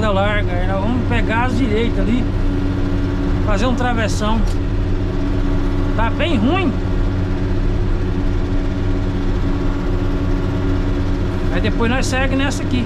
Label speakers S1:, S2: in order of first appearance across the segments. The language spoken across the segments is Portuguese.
S1: estrada larga. Aí nós vamos pegar as direitas ali, fazer um travessão. Tá bem ruim. Aí depois nós seguimos nessa aqui.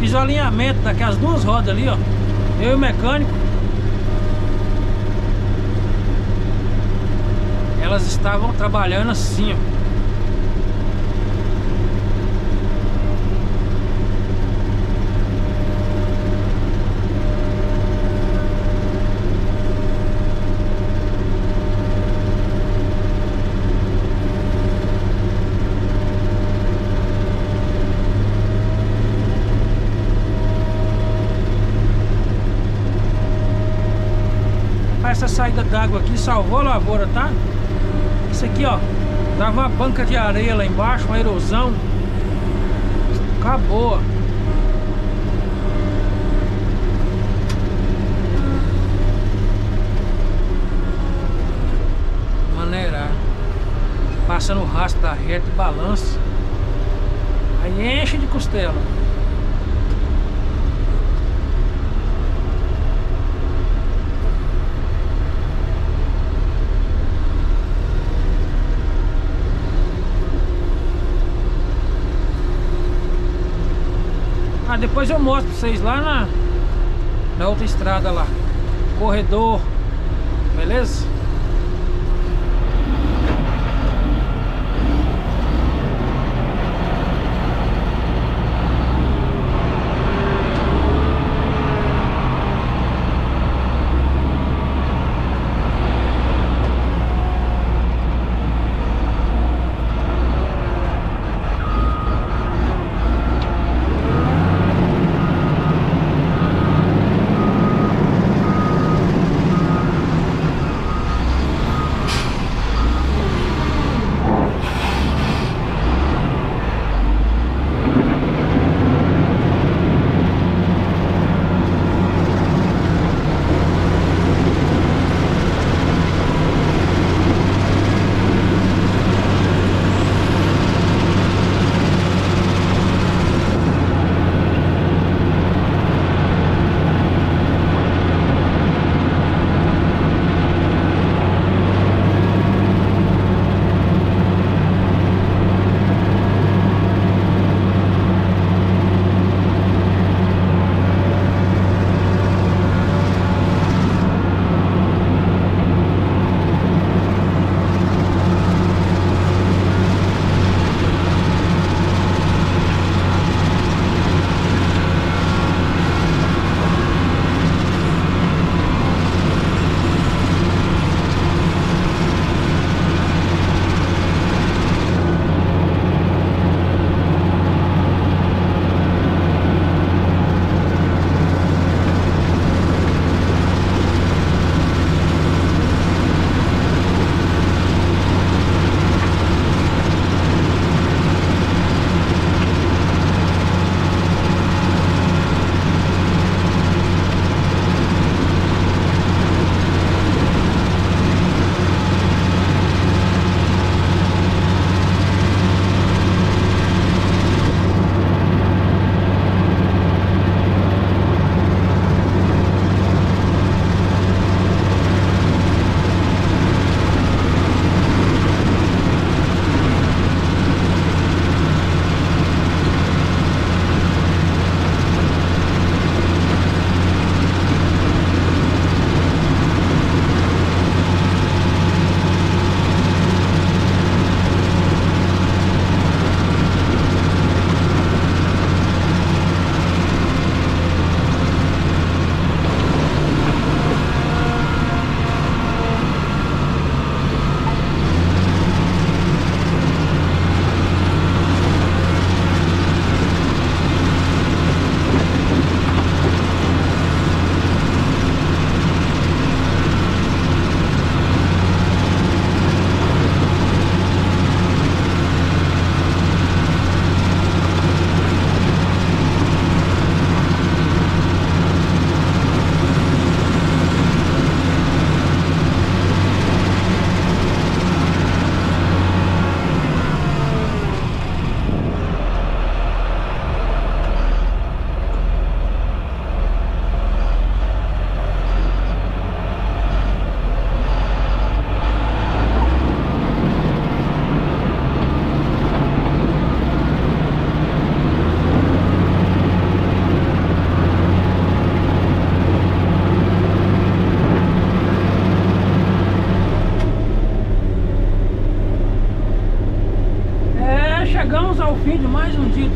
S1: Fiz o alinhamento daquelas duas rodas ali, ó. Eu e o mecânico. Elas estavam trabalhando assim, ó. Essa saída d'água aqui salvou a lavoura, tá? Isso aqui, ó, dava uma banca de areia lá embaixo, uma erosão. Acabou. Maneirar. Passando o rastro da reta e balança. Aí enche de costela. Depois eu mostro pra vocês lá na outra estrada lá, corredor, beleza?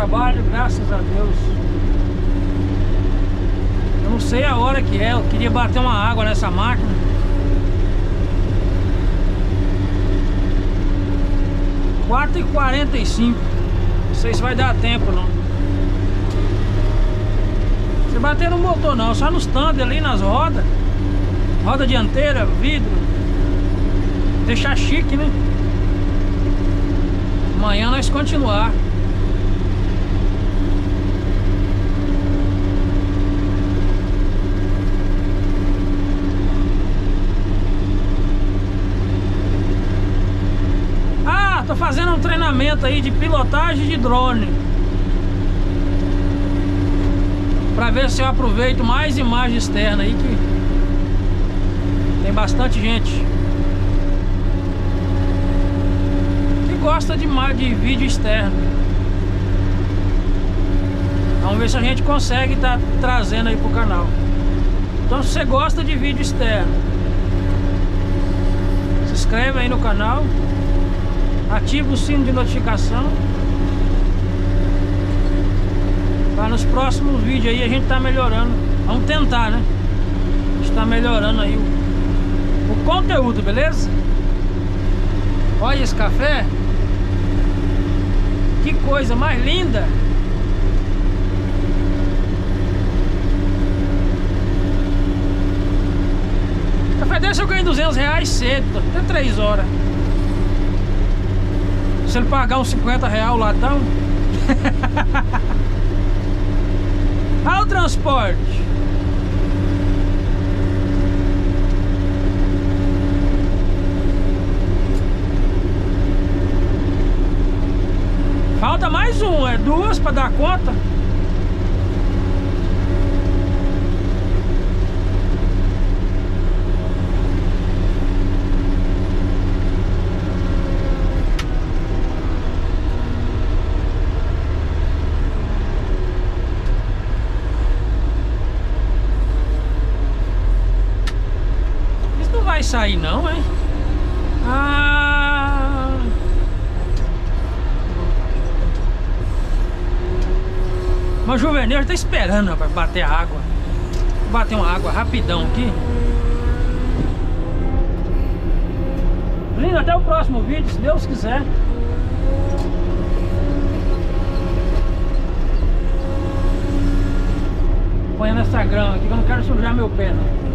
S1: trabalho, graças a Deus. Eu não sei a hora que é, eu queria bater uma água nessa máquina. Quatro e 45. Não sei se vai dar tempo não. Você bater no motor não, só nos tanques ali, nas rodas. Roda dianteira, vidro. Deixar chique, né? Amanhã nós continuar. Ah, tô fazendo um treinamento aí de pilotagem de drone, pra ver se eu aproveito mais imagem externa aí, que tem bastante gente gosta de vídeo externo. Vamos ver se a gente consegue estar trazendo aí pro canal. Então, se você gosta de vídeo externo, se inscreve aí no canal, ativa o sino de notificação, para nos próximos vídeos aí a gente tá melhorando. Vamos tentar, né? A gente tá melhorando aí o conteúdo, beleza? Olha esse café. Que coisa mais linda! Café desse eu ganhei R$200 cedo, até 3 horas. Se ele pagar uns R$50 o latão. Olha o transporte. Falta mais um, é 2 para dar conta. Isso não vai sair não, hein? Mas o Juvenil tá esperando para bater a água. Vou bater uma água rapidão aqui. Lindo, até o próximo vídeo, se Deus quiser. Põe nessa grama aqui que eu não quero sujar meu pé, não.